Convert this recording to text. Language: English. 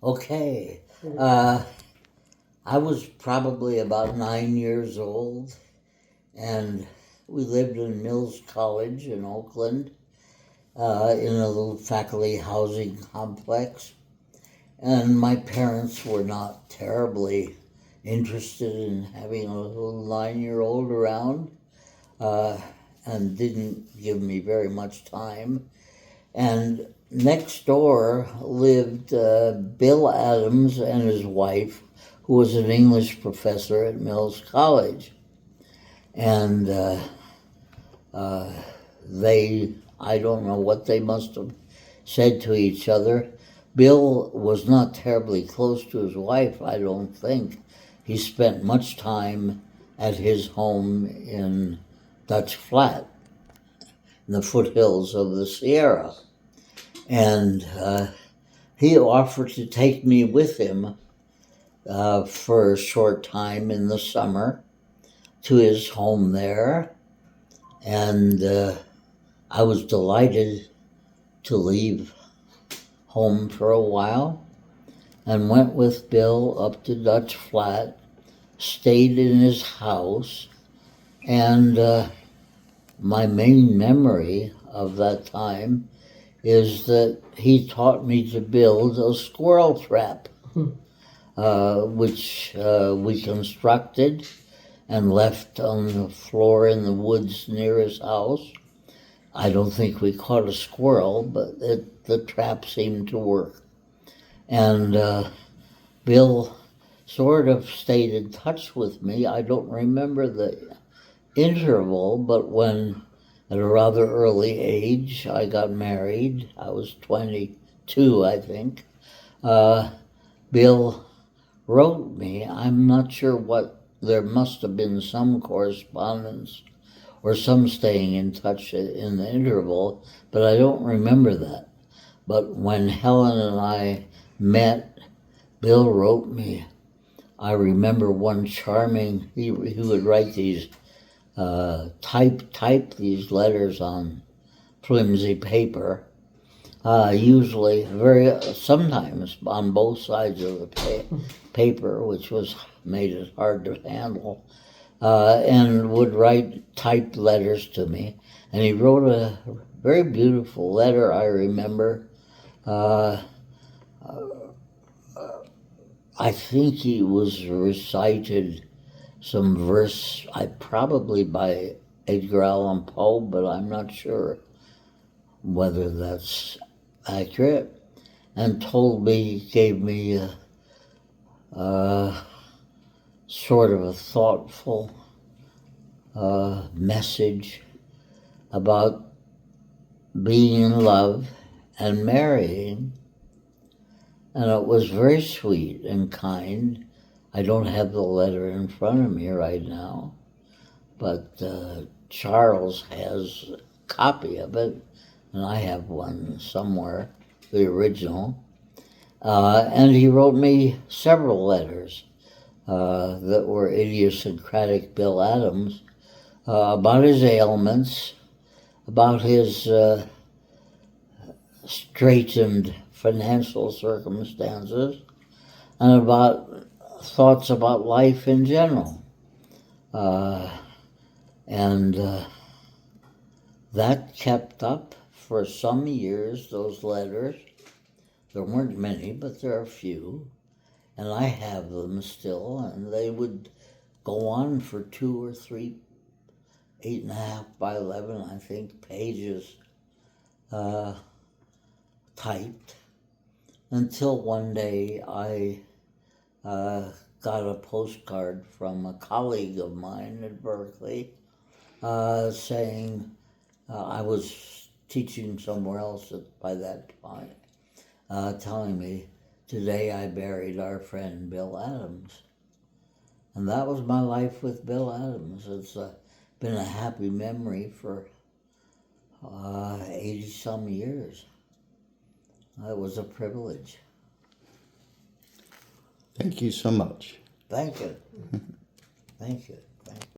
Okay. I was probably about 9 years old, and we lived in Mills College in Oakland, in a little faculty housing complex. And my parents were not terribly interested in having a little 9-year-old around, and didn't give me very much time. And next door lived Bill Adams and his wife, who was an English professor at Mills College. And I don't know what they must have said to each other. Bill was not terribly close to his wife, I don't think. He spent much time at his home in Dutch Flat, in the foothills of the Sierra. And he offered to take me with him for a short time in the summer to his home there. And I was delighted to leave home for a while and went with Bill up to Dutch Flat, stayed in his house, and my main memory of that time is that he taught me to build a squirrel trap, which we constructed and left on the floor in the woods near his house. I don't think we caught a squirrel, but the trap seemed to work. And Bill sort of stayed in touch with me. I don't remember the interval, but when, at a rather early age, I got married, I was 22, I think, Bill wrote me. I'm not sure there must have been some correspondence or some staying in touch in the interval, but I don't remember that. But when Helen and I met, Bill wrote me. I remember one charming, he would write these, type these letters on flimsy paper, usually sometimes on both sides of the paper, which made it hard to handle. And would write typed letters to me. And he wrote a very beautiful letter, I remember. I think he was recited some verse, probably by Edgar Allan Poe, but I'm not sure whether that's accurate. And gave me sort of a thoughtful message about being in love and marrying. And it was very sweet and kind. I don't have the letter in front of me right now, but Charles has a copy of it, and I have one somewhere, the original. And he wrote me several letters that were idiosyncratic Bill Adams, about his ailments, about his straitened financial circumstances, and about thoughts about life in general. And that kept up for some years, those letters. There weren't many, but there are a few. And I have them still, and they would go on for 2 or 3, 8.5 by 11, I think, pages typed, until one day I got a postcard from a colleague of mine at Berkeley saying I was teaching somewhere else by that point, telling me, "Today I buried our friend Bill Adams." And that was my life with Bill Adams. It's been a happy memory for 80-some years. It was a privilege. Thank you so much. Thank you. Thank you. Thank you.